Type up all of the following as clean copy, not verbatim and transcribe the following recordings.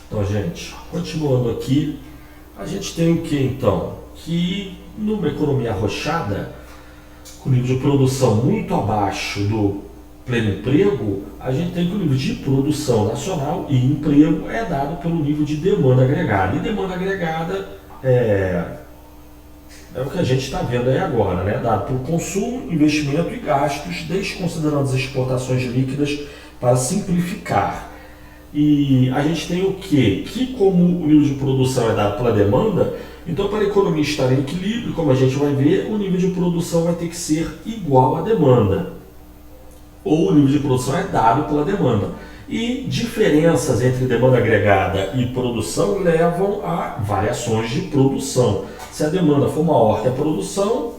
Então, gente, continuando aqui, a gente tem o que então? Que numa economia arrochada, com nível de produção muito abaixo do pleno emprego, a gente tem que o nível de produção nacional e emprego é dado pelo nível de demanda agregada. E demanda agregada é o que a gente está vendo aí agora, né? Dado por consumo, investimento e gastos, desconsiderando as exportações líquidas para simplificar. E a gente tem o quê? Que como o nível de produção é dado pela demanda, então para a economia estar em equilíbrio, como a gente vai ver, o nível de produção vai ter que ser igual à demanda. Ou o nível de produção é dado pela demanda. E diferenças entre demanda agregada e produção levam a variações de produção. Se a demanda for maior que a produção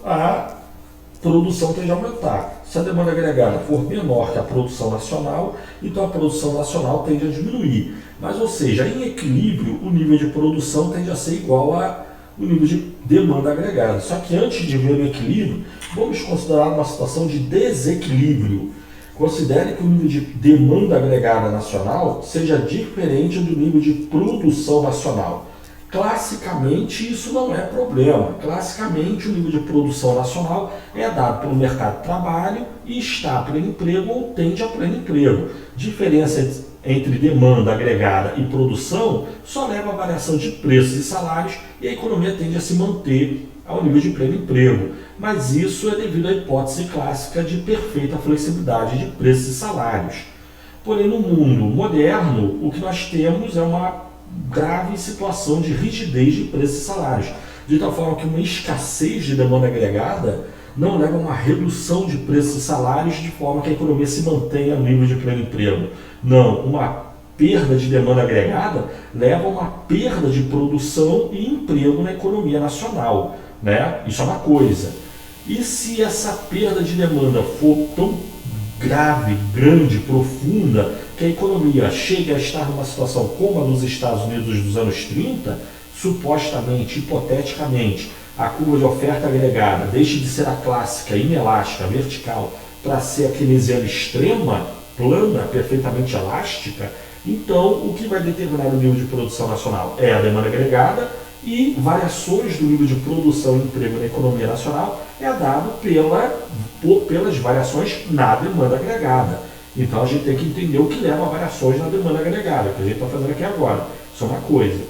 tende a aumentar. Se a demanda agregada for menor que a produção nacional, então a produção nacional tende a diminuir. Mas, ou seja, em equilíbrio, o nível de produção tende a ser igual ao nível de demanda agregada. Só que antes de ver o equilíbrio, vamos considerar uma situação de desequilíbrio. Considere que o nível de demanda agregada nacional seja diferente do nível de produção nacional. Classicamente, isso não é problema. Classicamente, o nível de produção nacional é dado pelo mercado de trabalho e está a pleno emprego ou tende a pleno emprego. Diferença entre demanda agregada e produção só leva a variação de preços e salários e a economia tende a se manter ao nível de pleno emprego. Mas isso é devido à hipótese clássica de perfeita flexibilidade de preços e salários. Porém, no mundo moderno, o que nós temos é uma grave situação de rigidez de preços e salários, de tal forma que uma escassez de demanda agregada não leva a uma redução de preços e salários de forma que a economia se mantenha no nível de pleno emprego. Não, uma perda de demanda agregada leva a uma perda de produção e emprego na economia nacional, né? Isso é uma coisa. E se essa perda de demanda for tão grave, grande, profunda, que a economia chegue a estar numa situação como a dos Estados Unidos dos anos 30, supostamente, hipoteticamente, a curva de oferta agregada deixe de ser a clássica, inelástica, vertical, para ser a keynesiana extrema, plana, perfeitamente elástica, então o que vai determinar o nível de produção nacional é a demanda agregada e variações do nível de produção e emprego na economia nacional é dado pelas variações na demanda agregada. Então a gente tem que entender o que leva a variações na demanda agregada, que a gente está fazendo aqui agora. Isso é uma coisa.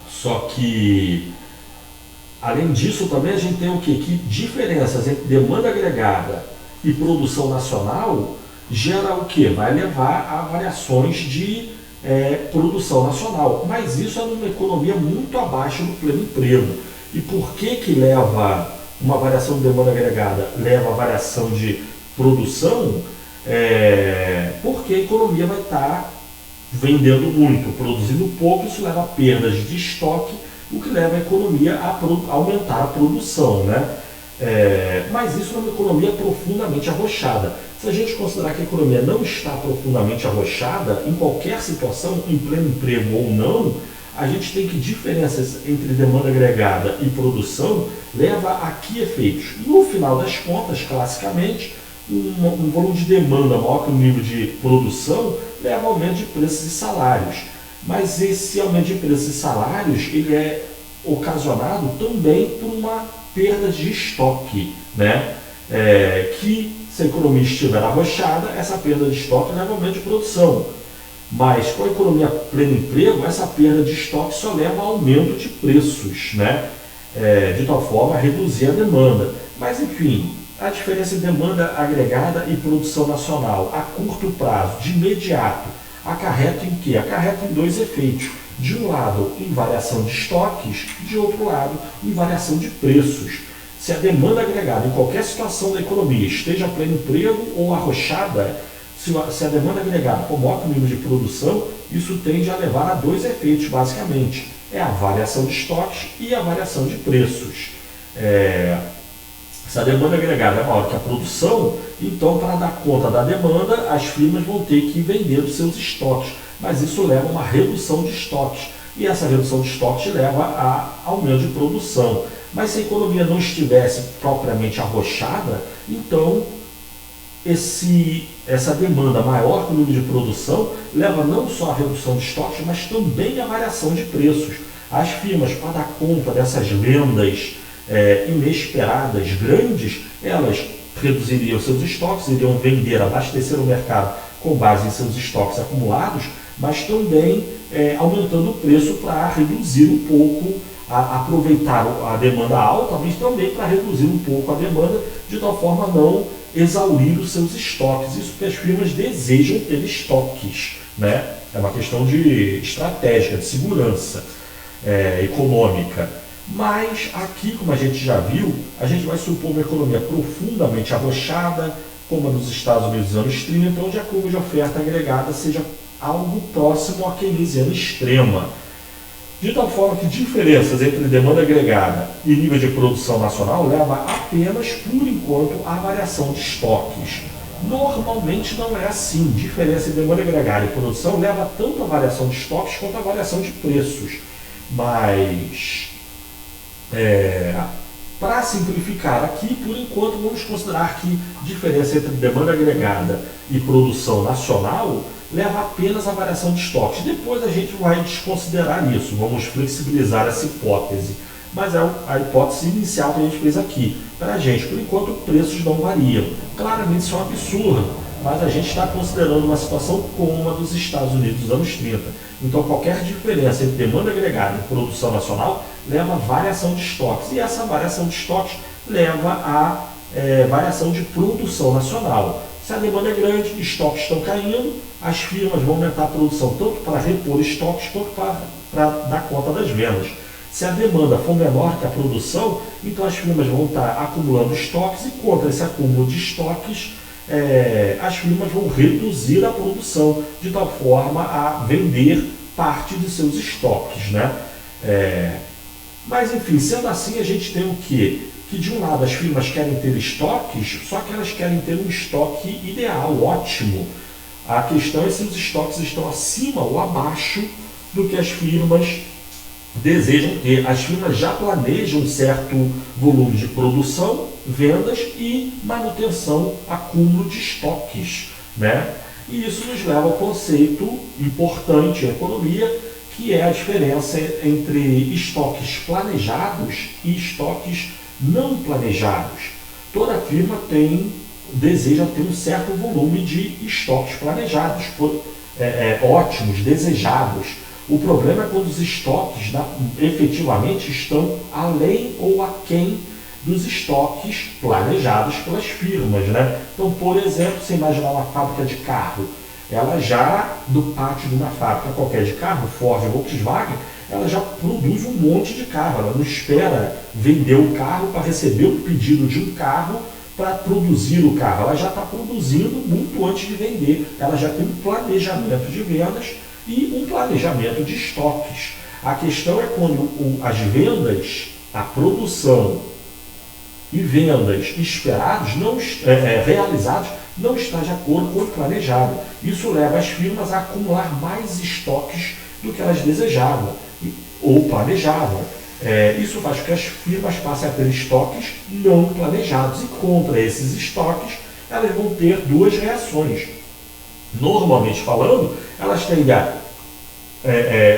Só que, além disso, também a gente tem o quê? Que diferenças entre demanda agregada e produção nacional gera o quê? Vai levar a variações de produção nacional. Mas isso é numa economia muito abaixo do pleno emprego. E por que leva uma variação de demanda agregada? Leva a variação de produção? Porque a economia vai estar vendendo muito, produzindo pouco, isso leva a perdas de estoque, o que leva a economia a aumentar a produção, né? Mas isso é uma economia profundamente arrochada. Se a gente considerar que a economia não está profundamente arrochada, em qualquer situação, em pleno emprego ou não, a gente tem que diferenças entre demanda agregada e produção leva a que efeitos? No final das contas, classicamente, um volume de demanda maior que o nível de produção leva a aumento de preços e salários. Mas esse aumento de preços e salários ele é ocasionado também por uma perda de estoque, né? Que se a economia estiver arrochada, essa perda de estoque leva a aumento de produção. Mas com a economia pleno emprego, essa perda de estoque só leva a aumento de preços, né? De tal forma a reduzir a demanda. Mas enfim, a diferença em demanda agregada e produção nacional a curto prazo, de imediato, acarreta em quê? Acarreta em dois efeitos. De um lado, em variação de estoques, de outro lado, em variação de preços. Se a demanda agregada em qualquer situação da economia esteja a pleno emprego ou arrochada, se a demanda agregada for maior que o nível de produção, isso tende a levar a dois efeitos, basicamente. É a variação de estoques e a variação de preços. Se a demanda agregada é maior que a produção, então para dar conta da demanda, as firmas vão ter que vender os seus estoques. Mas isso leva a uma redução de estoques. E essa redução de estoques leva a aumento de produção. Mas se a economia não estivesse propriamente arrochada, então essa demanda maior que o nível de produção leva não só à redução de estoques, mas também à variação de preços. As firmas, para dar conta dessas vendas inesperadas, grandes, elas reduziriam seus estoques, iriam vender, abastecer o mercado com base em seus estoques acumulados, mas também aumentando o preço para reduzir um pouco, aproveitar a demanda alta, mas também para reduzir um pouco a demanda, de tal forma a não exaurir os seus estoques. Isso porque as firmas desejam ter estoques, né? É uma questão de estratégica, de segurança econômica. Mas aqui, como a gente já viu, a gente vai supor uma economia profundamente arrochada, como a dos Estados Unidos dos anos 30, onde a curva de oferta agregada seja algo próximo à keynesiana extrema. De tal forma que diferenças entre demanda agregada e nível de produção nacional leva apenas, por enquanto, à variação de estoques. Normalmente não é assim. Diferença entre demanda agregada e produção leva tanto à variação de estoques quanto à variação de preços. Mas, para simplificar aqui, por enquanto, vamos considerar que diferença entre demanda agregada e produção nacional leva apenas à variação de estoques. Depois a gente vai desconsiderar isso, vamos flexibilizar essa hipótese. Mas é a hipótese inicial que a gente fez aqui. Para a gente, por enquanto, preços não variam. Claramente isso é um absurdo, mas a gente está considerando uma situação como a dos Estados Unidos dos anos 30. Então qualquer diferença entre demanda agregada e produção nacional leva a variação de estoques. E essa variação de estoques leva a variação de produção nacional. Se a demanda é grande, estoques estão caindo, as firmas vão aumentar a produção tanto para repor estoques quanto para dar conta das vendas. Se a demanda for menor que a produção, então as firmas vão estar acumulando estoques e contra esse acúmulo de estoques, as firmas vão reduzir a produção de tal forma a vender parte de seus estoques, né? Mas enfim, sendo assim, a gente tem o quê? Que de um lado as firmas querem ter estoques, só que elas querem ter um estoque ideal, ótimo. A questão é se os estoques estão acima ou abaixo do que as firmas desejam ter. As firmas já planejam um certo volume de produção, vendas e manutenção, acúmulo de estoques, né? E isso nos leva ao conceito importante em economia, que é a diferença entre estoques planejados e estoques não planejados. Toda firma deseja ter um certo volume de estoques planejados, ótimos, desejados. O problema é quando os estoques efetivamente estão além ou aquém dos estoques planejados pelas firmas, né? Então, por exemplo, você imaginar uma fábrica de carro, ela já, do pátio de uma fábrica qualquer de carro, Ford ou Volkswagen, ela já produz um monte de carro, ela não espera vender o carro para receber o pedido de um carro para produzir o carro, ela já está produzindo muito antes de vender, ela já tem um planejamento de vendas e um planejamento de estoques. A questão é quando as vendas, a produção e vendas esperados, realizados, não está de acordo com o planejado. Isso leva as firmas a acumular mais estoques do que elas desejavam ou planejavam. Isso faz com que as firmas passem a ter estoques não planejados e contra esses estoques elas vão ter duas reações. Normalmente falando, elas tendem a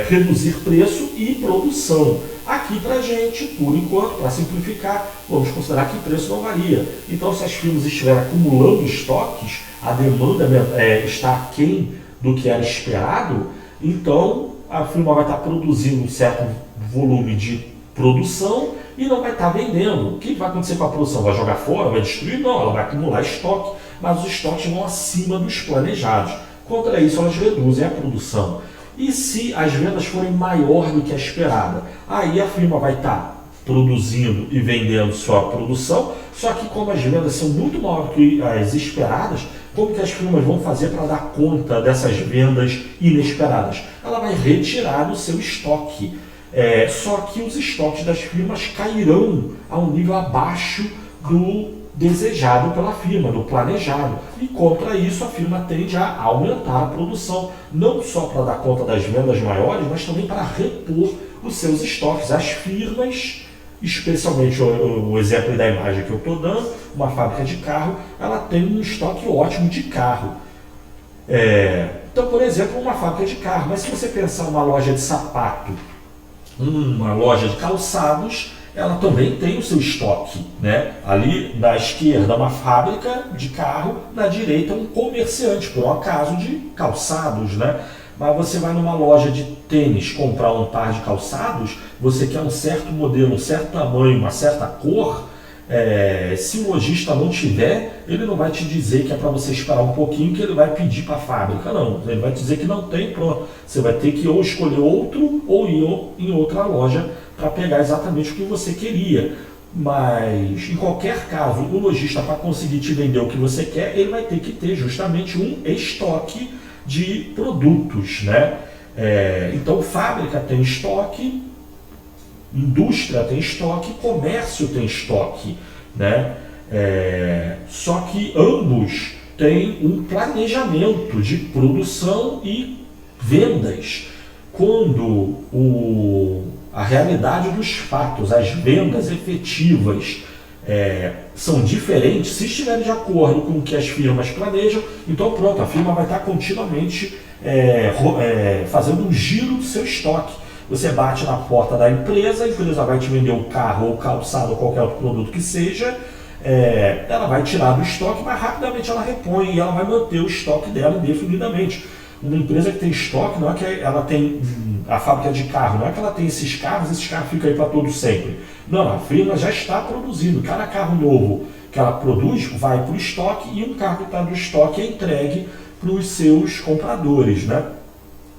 reduzir preço e produção. Aqui para a gente, por enquanto, para simplificar, vamos considerar que o preço não varia. Então, se as firmas estiverem acumulando estoques, a demanda está aquém do que era esperado, então a firma vai estar produzindo um certo volume de produção e não vai estar vendendo. O que vai acontecer com a produção? Vai jogar fora? Vai destruir? Não, ela vai acumular estoque, mas os estoques vão acima dos planejados. Contra isso, elas reduzem a produção. E se as vendas forem maior do que a esperada? Aí a firma vai estar produzindo e vendendo sua produção, só que como as vendas são muito maiores que as esperadas, como que as firmas vão fazer para dar conta dessas vendas inesperadas? Ela vai retirar o seu estoque. Só que os estoques das firmas cairão a um nível abaixo do desejado pela firma, do planejado. E contra isso a firma tende a aumentar a produção, não só para dar conta das vendas maiores, mas também para repor os seus estoques. As firmas especialmente o exemplo da imagem que eu estou dando, uma fábrica de carro, ela tem um estoque ótimo de carro. Então, por exemplo, uma fábrica de carro, mas se você pensar uma loja de sapato, uma loja de calçados, ela também tem o seu estoque, né? Ali na esquerda uma fábrica de carro, na direita um comerciante, por um acaso, de calçados, né? Mas você vai numa loja de tênis comprar um par de calçados, você quer um certo modelo, um certo tamanho, uma certa cor, se o lojista não tiver, ele não vai te dizer que é para você esperar um pouquinho que ele vai pedir para a fábrica, não. Ele vai te dizer que não tem, pronto. Você vai ter que ou escolher outro ou ir em outra loja para pegar exatamente o que você queria. Mas, em qualquer caso, o lojista, para conseguir te vender o que você quer, ele vai ter que ter justamente um estoque de produtos, né? Então, fábrica tem estoque, indústria tem estoque, comércio tem estoque, né? Só que ambos têm um planejamento de produção e vendas. Quando a realidade dos fatos, as vendas efetivas são diferentes, se estiverem de acordo com o que as firmas planejam, então pronto, a firma vai estar continuamente fazendo um giro do seu estoque. Você bate na porta da empresa, a empresa vai te vender um carro ou calçado ou qualquer outro produto que seja, ela vai tirar do estoque, mas rapidamente ela repõe e ela vai manter o estoque dela indefinidamente. Uma empresa que tem estoque, não é que ela tem a fábrica de carro, não é que ela tem esses carros ficam aí para todo sempre. Não, a firma já está produzindo. Cada carro novo que ela produz vai para o estoque e um carro que está no estoque é entregue para os seus compradores, né?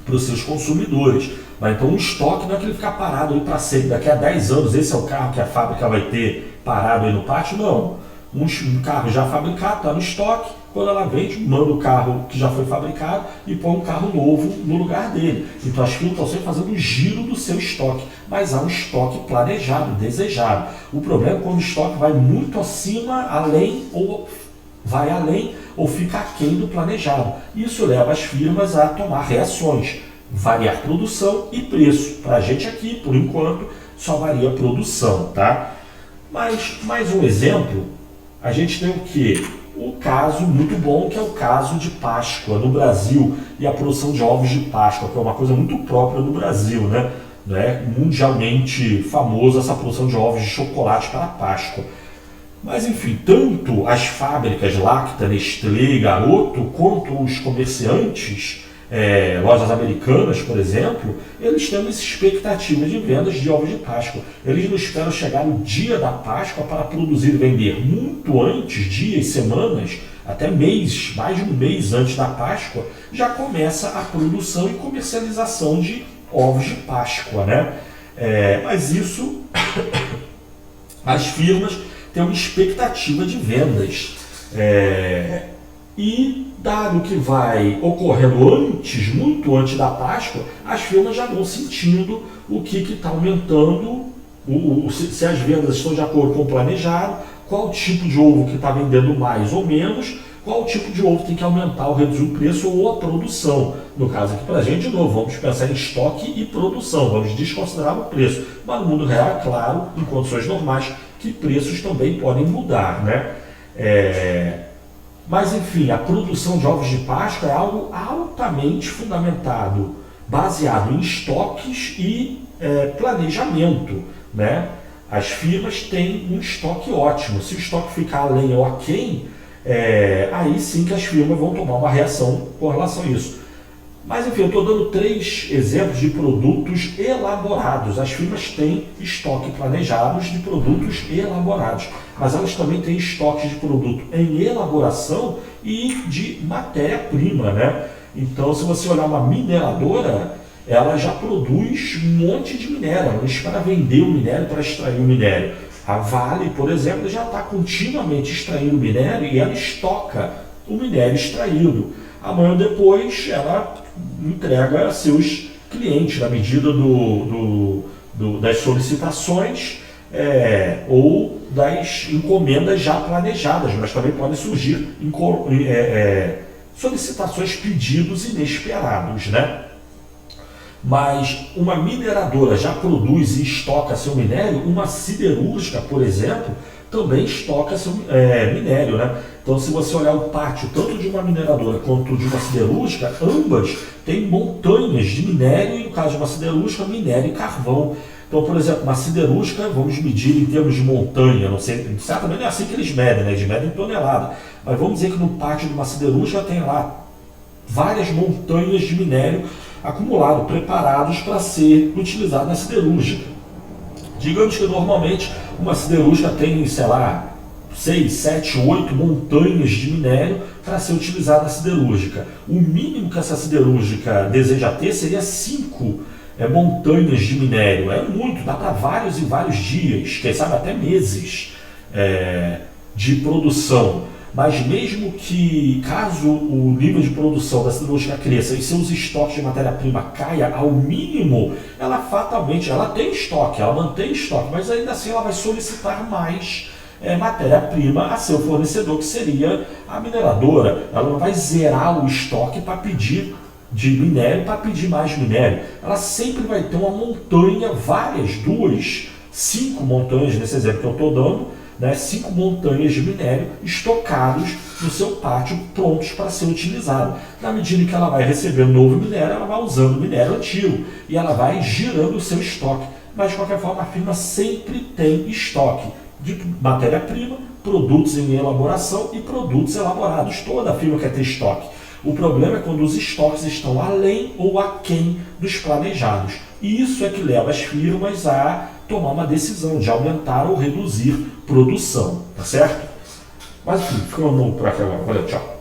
Para os seus consumidores. Mas então o estoque não é que ele ficar parado aí para sempre. Daqui a 10 anos esse é o carro que a fábrica vai ter parado aí no pátio? Não. Um carro já fabricado está no estoque. Quando ela vende, manda o carro que já foi fabricado e põe um carro novo no lugar dele. Então as firmas estão sempre fazendo o giro do seu estoque, mas há um estoque planejado, desejado. O problema é quando o estoque vai muito acima, além ou fica aquém do planejado. Isso leva as firmas a tomar reações, variar produção e preço. Para a gente aqui, por enquanto, só varia a produção, tá? Mas mais um exemplo, a gente tem o quê? O caso muito bom, que é o caso de Páscoa no Brasil e a produção de ovos de Páscoa, que é uma coisa muito própria do Brasil, né? Mundialmente famosa essa produção de ovos de chocolate para a Páscoa. Mas enfim, tanto as fábricas Lacta, Nestlé, Garoto, quanto os comerciantes, lojas americanas, por exemplo, eles têm uma expectativa de vendas de ovos de Páscoa. Eles não esperam chegar no dia da Páscoa para produzir e vender. Muito antes, dias, semanas, até mês, mais de um mês antes da Páscoa, já começa a produção e comercialização de ovos de Páscoa, né? Mas isso, as firmas têm uma expectativa de vendas. E dado que vai ocorrendo antes, muito antes da Páscoa, as firmas já vão sentindo o que está aumentando, se as vendas estão de acordo com o planejado, qual tipo de ovo que está vendendo mais ou menos, qual tipo de ovo tem que aumentar ou reduzir o preço ou a produção. No caso aqui para a gente, de novo, vamos pensar em estoque e produção, vamos desconsiderar o preço. Mas no mundo real, é claro, em condições normais, que preços também podem mudar, né? Mas enfim, a produção de ovos de Páscoa é algo altamente fundamentado, baseado em estoques e planejamento, né? As firmas têm um estoque ótimo. Se o estoque ficar além ou aquém, aí sim que as firmas vão tomar uma reação com relação a isso. Mas enfim, eu estou dando 3 exemplos de produtos elaborados. As firmas têm estoque planejados de produtos elaborados, mas elas também têm estoque de produto em elaboração e de matéria-prima, né? Então, se você olhar uma mineradora, ela já produz um monte de minério, ela não espera vender o minério para extrair o minério. A Vale, por exemplo, já está continuamente extraindo minério e ela estoca o minério extraído. Amanhã ou depois ela entrega a seus clientes na medida das solicitações ou das encomendas já planejadas, mas também podem surgir solicitações, pedidos inesperados, né? Mas uma mineradora já produz e estoca seu minério, uma siderúrgica, por exemplo, também estoca seu minério, né? Então, se você olhar o pátio tanto de uma mineradora quanto de uma siderúrgica, ambas têm montanhas de minério, e no caso de uma siderúrgica, minério e carvão. Então, por exemplo, uma siderúrgica, vamos medir em termos de montanha, não sei, certamente não é assim que eles medem, né? Eles medem em tonelada. Mas vamos dizer que no pátio de uma siderúrgica tem lá várias montanhas de minério acumulado, preparados para ser utilizado na siderúrgica. Digamos que normalmente uma siderúrgica tem, sei lá, 6, 7, 8 montanhas de minério para ser utilizada na siderúrgica. O mínimo que essa siderúrgica deseja ter seria 5 montanhas de minério. É muito, dá para vários e vários dias, quem sabe até meses de produção. Mas mesmo que, caso o nível de produção da siderúrgica cresça e seus estoques de matéria-prima caia ao mínimo, ela fatalmente, ela tem estoque, ela mantém estoque, mas ainda assim ela vai solicitar mais matéria-prima a seu fornecedor, que seria a mineradora. Ela não vai zerar o estoque para pedir de minério, para pedir mais minério. Ela sempre vai ter uma montanha, várias, 2, 5 montanhas, nesse exemplo que eu estou dando, 5 montanhas de minério estocados no seu pátio, prontos para ser utilizado. Na medida que ela vai recebendo novo minério, ela vai usando o minério antigo e ela vai girando o seu estoque. Mas, de qualquer forma, a firma sempre tem estoque de matéria-prima, produtos em elaboração e produtos elaborados. Toda firma quer ter estoque. O problema é quando os estoques estão além ou aquém dos planejados. E isso é que leva as firmas a tomar uma decisão de aumentar ou reduzir produção, tá certo? Mas enfim, ficamos por aqui agora. Valeu, tchau.